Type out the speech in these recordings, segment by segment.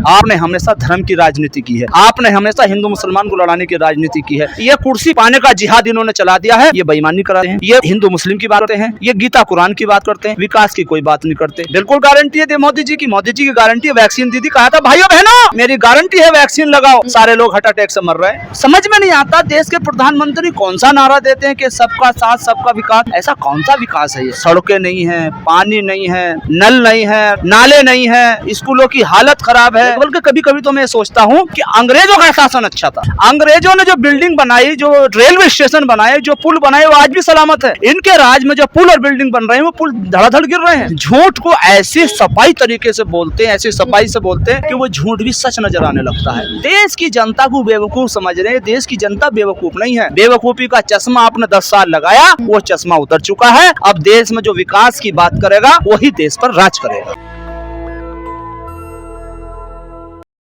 आपने हमेशा धर्म की राजनीति की है, आपने हमेशा हिंदू मुसलमान को लड़ाने की राजनीति की है। ये कुर्सी पाने का जिहाद इन्होंने चला दिया है। ये बेईमानी कराते हैं, ये हिंदू मुस्लिम की बात करते हैं, ये गीता कुरान की बात करते हैं, विकास की कोई बात नहीं करते। बिल्कुल गारंटी है मोदी जी की, मोदी जी की गारंटी है। वैक्सीन दीदी कहा था भाइयों बहनों मेरी गारंटी है वैक्सीन लगाओ, सारे लोग हार्ट अटैक से मर रहे हैं। समझ में नहीं आता देश के प्रधानमंत्री कौन सा नारा देते हैं कि सबका साथ सबका विकास। ऐसा कौन सा विकास है ये? सड़कें नहीं है, पानी नहीं है, नल नहीं है, नाले नहीं है, स्कूलों की हालत खराब है। बल्कि कभी कभी तो मैं सोचता हूँ कि अंग्रेजों का शासन अच्छा था। अंग्रेजों ने जो बिल्डिंग बनाई, जो रेलवे स्टेशन बनाए, जो पुल बनाए, वो आज भी सलामत है। इनके राज में जो पुल और बिल्डिंग बन रहे हैं वो पुल धड़ाधड़ गिर रहे हैं। झूठ को ऐसे सफाई तरीके से बोलते हैं, ऐसी सफाई से बोलते हैं कि वो झूठ भी सच नजर आने लगता है। देश की जनता को बेवकूफ समझ रहे हैं। देश की जनता बेवकूफ नहीं है। बेवकूफी का चश्मा आपने 10 साल लगाया, वो चश्मा उतर चुका है। अब देश में जो विकास की बात करेगा वही देश पर राज करेगा।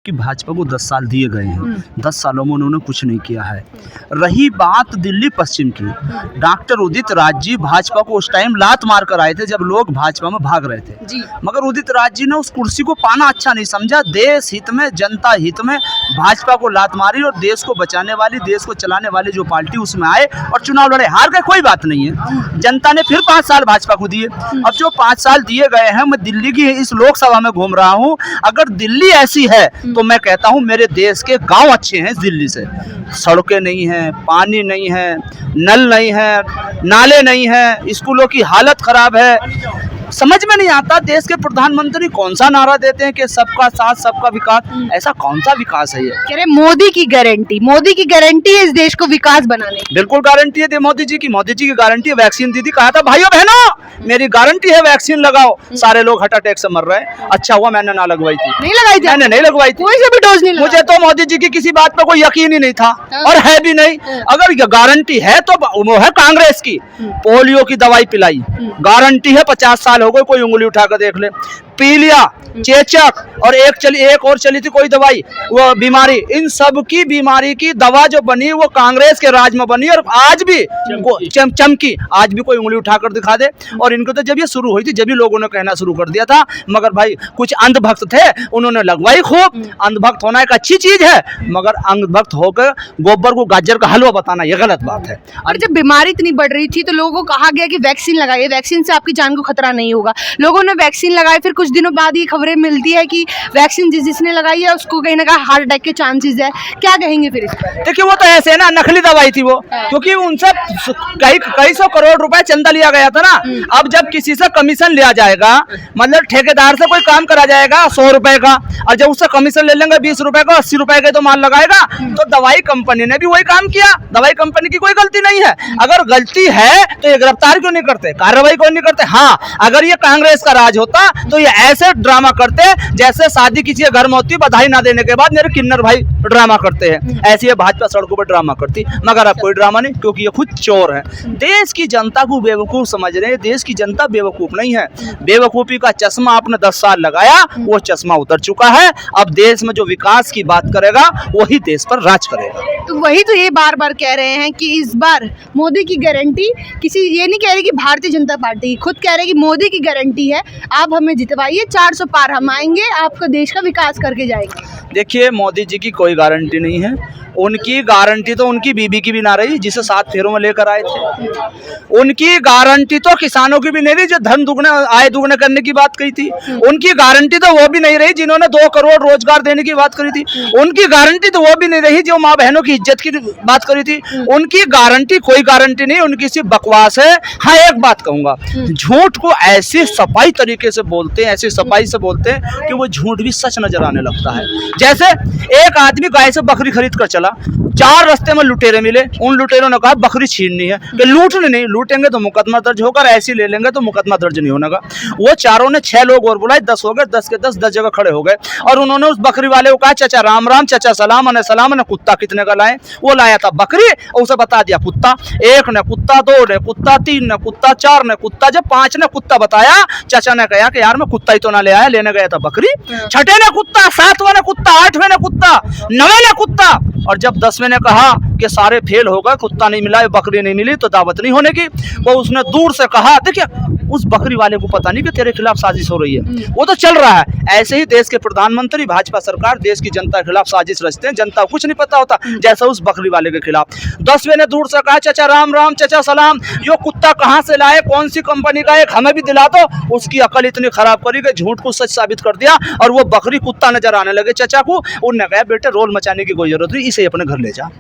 कि भाजपा को 10 साल दिए गए हैं, 10 सालों में उन्होंने कुछ नहीं किया है। रही बात दिल्ली पश्चिम की, डॉक्टर उदित राज जी भाजपा को उस टाइम लात मार कर आए थे जब लोग भाजपा में भाग रहे थे जी। मगर उदित राज जी ने उस कुर्सी को पाना अच्छा नहीं समझा। देश हित में, जनता हित में भाजपा को लात मारी और देश को बचाने वाली, देश को चलाने वाली जो पार्टी उसमें आए और चुनाव लड़े। हार गए कोई बात नहीं है, जनता ने फिर 5 साल भाजपा को दिए। अब जो 5 साल दिए गए हैं, मैं दिल्ली की इस लोकसभा में घूम रहा हूँ। अगर दिल्ली ऐसी है तो मैं कहता हूं मेरे देश के गांव अच्छे हैं दिल्ली से। सड़कें नहीं है, पानी नहीं है, नल नहीं है, नाले नहीं है, स्कूलों की हालत खराब है। समझ में नहीं आता देश के प्रधानमंत्री कौन सा नारा देते हैं कि सबका साथ सबका विकास। ऐसा कौन सा विकास है ये? कह रहे मोदी की गारंटी, मोदी की गारंटी है इस देश को विकास बनाने। बिल्कुल गारंटी है मोदी जी की, मोदी जी की गारंटी है। वैक्सीन दीदी कहा था भाइयों बहनों मेरी गारंटी है वैक्सीन लगाओ, सारे लोग हार्ट अटैक से मर रहे हैं। अच्छा हुआ मैंने ना लगवाई थी। नहीं लगाई थी? मैंने नहीं लगवाई थी, कोई से भी डोज नहीं लगा। मुझे तो मोदी जी की किसी बात पर कोई यकीन ही नहीं था और है भी नहीं। अगर ये गारंटी है तो वो है कांग्रेस की। पोलियो की दवाई पिलाई, गारंटी है 50 साल हो गए, कोई उंगली उठा कर देख ले। पीलिया, चेचक और एक और चली थी कोई दवाई, वो बीमारी, इन सब की बीमारी की दवा जो बनी वो कांग्रेस के राज में बनी और आज भी चमकी। आज भी कोई उंगली उठाकर दिखा दे। और इनको तो जब ये शुरू हुई थी जब भी लोगों ने कहना शुरू कर दिया था, मगर भाई कुछ अंधभक्त थे, उन्होंने लगवाई खूब। अंधभक्त होना एक अच्छी चीज है, मगर अंधभक्त होकर गोबर को गाजर का हलवा बताना ये गलत बात है। और जब बीमारी इतनी बढ़ रही थी तो लोगों को कहा गया कि वैक्सीन लगाइए, वैक्सीन से आपकी जान को खतरा नहीं होगा। लोगों ने वैक्सीन लगाई, फिर कुछ दिनों बाद ये खबरें मिलती है कि वैक्सीन जिसने लगाई है उसको कहीं ना कहीं हार्ट अटैक के चांसेस है। क्या कहेंगे फिर इस पर? देखिए वो तो ऐसे है ना, नकली दवाई थी वो, क्योंकि उनसे कई सौ करोड़ रुपए चंदा लिया गया था ना। अब जब किसी से कमीशन लिया जाएगा, मतलब ठेकेदार से कोई काम करा जाएगा 100 रुपए का, और जब उससे कमीशन ले लेंगे 20 रुपए का, 80 रुपए का तो माल लगाएगा। तो दवाई कंपनी ने भी वही काम किया। दवाई कंपनी की कोई गलती नहीं है। अगर गलती है तो ये गिरफ्तार क्यों नहीं करते, कार्रवाई क्यों नहीं करते? हाँ, अगर ये कांग्रेस का राज होता तो ये ऐसे ड्रामा करते जैसे शादी किसी के घर में होती, बधाई ना देने के बाद मेरे किन्नर भाई ड्रामा करते हैं, ऐसे ये भाजपा सड़कों पर ड्रामा करती। मगर अब कोई ड्रामा नहीं, क्योंकि ये खुद चोर है। देश की जनता को बेवकूफ समझ रहे हैं। देश की जनता बेवकूफ नहीं है। बेवकूफी का चश्मा आपने 10 साल लगाया, वो चश्मा उतर चुका है। अब देश में जो विकास की बात करेगा वही देश पर राज करेगा। तो वही तो ये बार बार कह रहे हैं कि इस बार मोदी की गारंटी, किसी ये नहीं कह रही कि भारतीय जनता पार्टी, खुद कह रहे हैं कि मोदी की गारंटी है, आप हमें जितवाइए, 400 पार हम आएंगे, आपका देश का विकास करके जाएंगे। देखिए मोदी जी की कोई गारंटी नहीं है। उनकी गारंटी तो उनकी बीबी की भी ना रही जिसे 7 फेरों में लेकर आए थे। उनकी गारंटी तो किसानों की भी नहीं रही जो धन दुगने आय दुगने करने की बात कही थी। उनकी गारंटी तो वो भी नहीं रही जिन्होंने 2 करोड़ रोजगार देने की बात करी थी। उनकी गारंटी तो वो भी नहीं रही जो माँ बहनों की इज्जत की बात करी थी। उनकी गारंटी कोई गारंटी नहीं, उनकी सिर्फ बकवास है। हाँ एक बात कहूंगा, झूठ को ऐसे सफाई तरीके से बोलते हैं, ऐसे सफाई से बोलते हैं कि वो झूठ भी सच नजर आने लगता है। जैसे एक आदमी गाय से बकरी खरीद कर चला, 4 रास्ते में लुटेरे मिले, उन लुटेरों ने कहा बकरी छीननी है, कि लूटनी नहीं, लूटेंगे तो मुकदमा दर्ज होगा, ऐसे ले लेंगे तो मुकदमा दर्ज नहीं होने का। वो चारों ने 6 लोग और बुलाए, 10 हो गए, 10 के 10 जगह खड़े हो गए और उन्होंने उस बकरी वाले को कहा चाचा राम राम, चाचा सलाम ने कुत्ता कितने का लाए? वो लाया था बकरी और उसे बता दिया कुत्ता। 1 ने कुत्ता, 2 ने कुत्ता, 3 ने कुत्ता, 4 ने कुत्ता। जब 5 ने कुत्ता बताया, चाचा ने कहा कि यार मैं कुत्ता ही तो ना ले आया, लेने गया था बकरी। 6ठे ने कुत्ता, 7वें ने कुत्ता, 8वें ने कुत्ता, 9वें ने कुत्ता और जब 10वें ने कहा कि सारे फेल हो गए, कुत्ता नहीं मिला, बकरी नहीं मिली, तो दावत नहीं होने की, वो उसने दूर से कहा, देखिए उस बकरी वाले को पता नहीं कि तेरे खिलाफ साजिश हो रही है, वो तो चल रहा है। ऐसे ही देश के प्रधानमंत्री, भाजपा सरकार देश की जनता के खिलाफ साजिश रचते हैं, जनता को कुछ नहीं पता होता, जैसा उस बकरी वाले के खिलाफ। 10वें ने दूर से कहा, चाचा राम राम, चाचा सलाम, यो कुत्ता कहाँ से लाए, कौन सी कंपनी का है, हमें भी दिला दो। उसकी अकल इतनी खराब करी कि झूठ को सच साबित कर दिया, और वो बकरी कुत्ता नजर आने लगे चाचा को। उन्होंने कहा, बेटे रोल मचाने की कोई जरूरत नहीं, इसे अपने घर ले जा।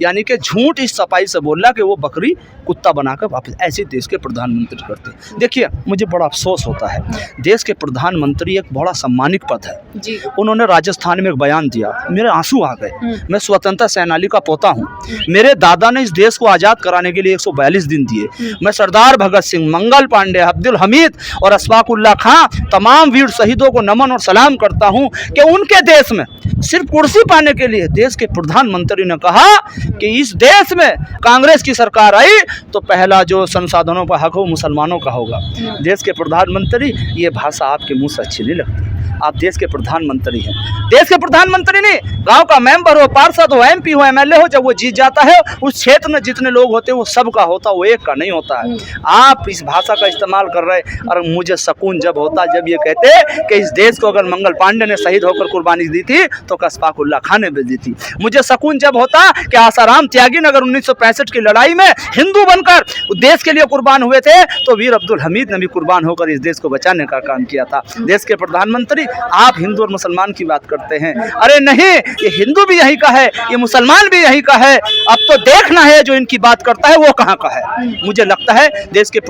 यानी कि झूठ इस सफाई से बोला कि वो बकरी कुत्ता बनाकर वापस। ऐसे देश के प्रधानमंत्री करते। देखिए मुझे बड़ा अफसोस होता है, देश के प्रधानमंत्री एक बड़ा सम्मानित पद है जी। उन्होंने राजस्थान में एक बयान दिया, मेरे आंसू आ गए। मैं स्वतंत्रता सेनानी का पोता हूँ, मेरे दादा ने इस देश को आज़ाद कराने के लिए 142 दिन दिए। मैं सरदार भगत सिंह, मंगल पांडे, अब्दुल हमीद और अशफाकुल्ला खां, तमाम वीर शहीदों को नमन और सलाम करता हूँ कि उनके देश में सिर्फ कुर्सी पाने के लिए देश के प्रधानमंत्री ने कहा कि इस देश में कांग्रेस की सरकार आई तो पहला जो संसाधनों पर हक हो मुसलमानों का होगा। देश के प्रधानमंत्री, ये भाषा आपके मुंह से अच्छी नहीं लगती। आप देश के प्रधानमंत्री हैं, देश के प्रधानमंत्री नहीं, गांव का मेंबर हो, पार्षद हो, एमपी हो, एमएलए हो, जब वो जीत जाता है उस क्षेत्र में जितने लोग होते हैं वो सबका होता है, वो एक का नहीं होता है। आप इस भाषा का इस्तेमाल कर रहे हैं। और मुझे सुकून जब होता जब ये कहते कि इस देश को अगर मंगल पांडे ने शहीद होकर कुर्बानी दी थी तो अशफाकुल्ला खां ने भी दी थी। मुझे सुकून जब होता कि आसाराम त्यागी ने अगर 1965 की लड़ाई में हिंदू बनकर देश के लिए कुर्बान हुए थे तो वीर अब्दुल हमीद ने भी कुर्बान होकर इस देश को बचाने का काम किया था। देश के प्रधानमंत्री, आप हिंदू और मुसलमान की बात करते हैं, अरे नहीं, ये हिंदू भी यही का है, ये मुसलमान भी यही का है। अब तो देखना है जो इनकी बात करता है वो कहाँ का है। मुझे लगता है देश के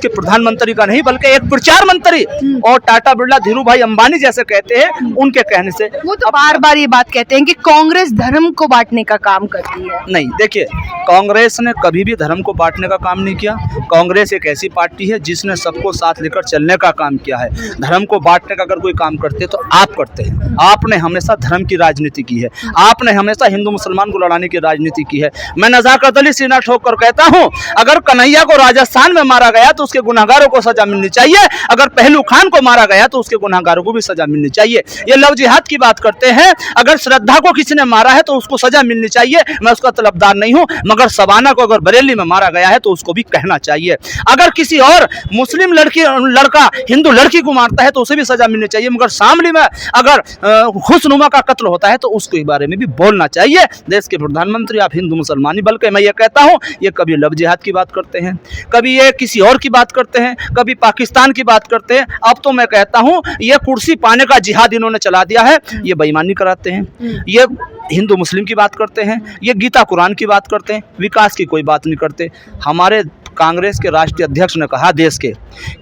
प्रधानमंत्री का नहीं बल्कि एक प्रचार मंत्री और टाटा बिरला, धीरू भाई अंबानी जैसे कहते हैं, उनके कहने से। वो तो बार बार ये बात कहते हैं कि कांग्रेस धर्म को बांटने का काम करती है। नहीं, देखिए कांग्रेस ने कभी भी धर्म को बांटने का काम नहीं किया। कांग्रेस एक ऐसी पार्टी है जिसने सबको साथ लेकर चलने का काम किया है। धर्म को बांटने का अगर कोई काम करते तो आप करते हैं। आपने हमेशा धर्म की राजनीति की है, आपने हमेशा हिंदू मुसलमान को लड़ाने की राजनीति की है। मैं नजाकत अली सीना ठोक कर कहता हूं, अगर कन्हैया को राजस्थान में मारा गया तो उसके गुनहगारों को सजा मिलनी चाहिए, अगर पहलू खान को मारा गया तो उसके गुनहगारों को भी सजा मिलनी चाहिए। ये लव जिहाद की बात करते हैं, अगर श्रद्धा को किसी ने मारा है तो उसको सजा मिलनी चाहिए, मैं उसका तलबदार नहीं हूं। मगर सबाना को अगर बरेली में मारा गया है तो उसको भी कहना चाहिए। अगर किसी और मुस्लिम लड़का हिंदू लड़की को मारता है तो उसे भी सजा मिलनी चाहिए। मगर शामली में अगर खुशनुमा का कत्ल होता है तो उसके बारे में भी बोलना चाहिए। देश के प्रधानमंत्री, आप हिंदू मुसलमानी, बल्कि मैं ये कहता हूं ये कभी लव जिहाद की बात करते हैं, कभी ये किसी और की बात करते हैं, कभी पाकिस्तान की बात करते हैं। अब तो मैं कहता हूं ये कुर्सी पाने का जिहाद इन्होंने चला दिया है। ये बेईमानी कराते हैं, ये हिंदू मुस्लिम की बात करते हैं, ये गीता कुरान की बात करते हैं, विकास की कोई बात नहीं करते। हमारे कांग्रेस के राष्ट्रीय अध्यक्ष ने कहा देश के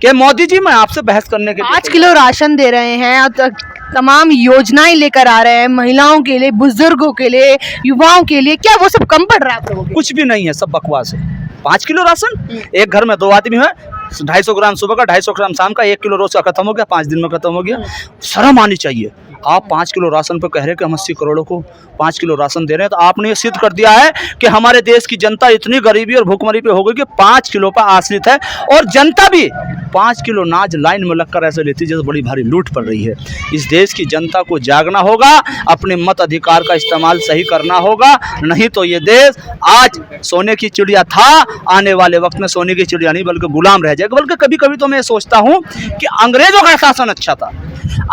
कि मोदी जी मैं आपसे बहस करने के 5 किलो राशन दे रहे हैं और तमाम योजनाएं लेकर आ रहे हैं महिलाओं के लिए, बुजुर्गों के लिए, युवाओं के लिए। क्या वो सब कम पड़ रहा है आप लोगों को? कुछ भी नहीं है, सब बकवास है। 5 किलो राशन, एक घर में 2 आदमी है, 250 ग्राम सुबह का, 250 ग्राम शाम का, 1 किलो रोज का खत्म हो गया, 5 दिन में खत्म हो गया। शर्म आनी चाहिए। आप 5 किलो राशन पर कह रहे हैं कि हम 80 करोड़ों को 5 किलो राशन दे रहे हैं, तो आपने ये सिद्ध कर दिया है कि हमारे देश की जनता इतनी गरीबी और भूखमरी पे हो गई कि 5 किलो पर आश्रित है। और जनता भी 5 किलो अनाज लाइन में लगकर ऐसे लेती जैसे बड़ी भारी लूट पड़ रही है। इस देश की जनता को जागना होगा, अपने मत अधिकार का इस्तेमाल सही करना होगा, नहीं तो ये देश आज सोने की चिड़िया था, आने वाले वक्त में सोने की चिड़िया नहीं बल्कि गुलाम रह जाएगा। बल्कि कभी कभी तो मैं सोचता हूँ कि अंग्रेजों का शासन अच्छा था।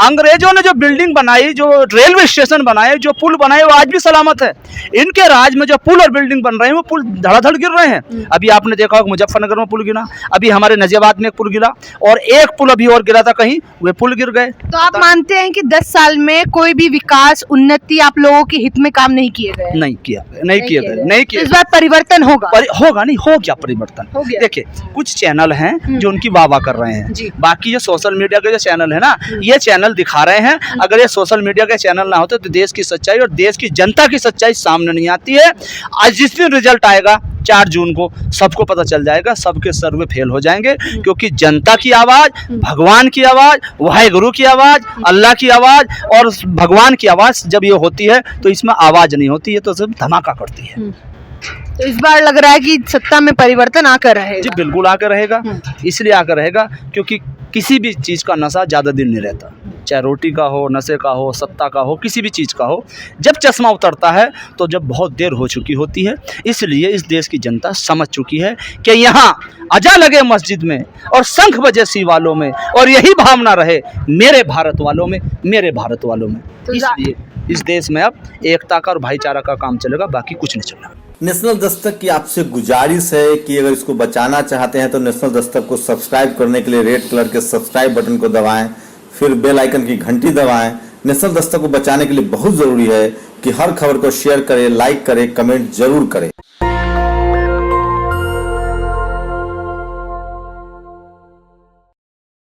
अंग्रेजों ने जो बिल्डिंग बनाई, जो रेलवे स्टेशन बनाए, जो पुल बनाए, वो आज भी सलामत है। इनके राज में जो पुल और बिल्डिंग बन रहे हैं वो पुल धड़ाधड़ गिर रहे हैं। अभी आपने देखा होगा मुजफ्फरनगर में पुल गिरा, अभी हमारे नजियाबाद में एक पुल गिरा, और एक पुल अभी और गिरा था कहीं, वे पुल गिर गए। तो आप मानते हैं कि 10 साल में कोई भी विकास, उन्नति आप लोगों के हित में काम नहीं किए गए? नहीं किया गए। तो इस बार परिवर्तन होगा? होगा नहीं, हो क्या परिवर्तन? देखिए कुछ चैनल हैं जो उनकी वाह वाह कर रहे हैं, बाकी ये सोशल मीडिया के जो चैनल है ना, ये चैनल दिखा रहे हैं। अगर ये सोशल मीडिया के चैनल ना होते तो देश की सच्चाई और देश की जनता की सच्चाई सामने नहीं आती है। आज जिस दिन रिजल्ट आएगा 4 जून को सबको पता चल जाएगा, सबके सर्वे फेल हो जाएंगे, क्योंकि जनता की आवाज, भगवान की आवाज, वाहेगुरु की आवाज, अल्लाह की आवाज और भगवान की आवाज जब ये होती है तो इसमें आवाज नहीं होती है, तो सब धमाका करती है। तो इस बार लग रहा है कि सत्ता में परिवर्तन आकर रहेगा? जी बिल्कुल आकर रहेगा। इसलिए आकर रहेगा क्योंकि किसी भी चीज का नशा ज्यादा दिन नहीं रहता। चाहे रोटी का हो, नशे का हो, सत्ता का हो, किसी भी चीज़ का हो, जब चश्मा उतरता है तो जब बहुत देर हो चुकी होती है। इसलिए इस देश की जनता समझ चुकी है कि यहाँ अजा लगे मस्जिद में और शंख बजे शिवालों में, और यही भावना रहे मेरे भारत वालों में, मेरे भारत वालों में। तो इसलिए इस देश में अब एकता का और भाईचारा का काम चलेगा, बाकी कुछ नहीं चलेगा। नेशनल दस्तक की आपसे गुजारिश है कि अगर इसको बचाना चाहते हैं तो नेशनल दस्तक को सब्सक्राइब करने के लिए रेड कलर के सब्सक्राइब बटन को दबाएं, फिर बेल आइकन की घंटी दबाएं। नेशनल दस्तक को बचाने के लिए बहुत जरूरी है कि हर खबर को शेयर करें, लाइक करें, कमेंट जरूर करें।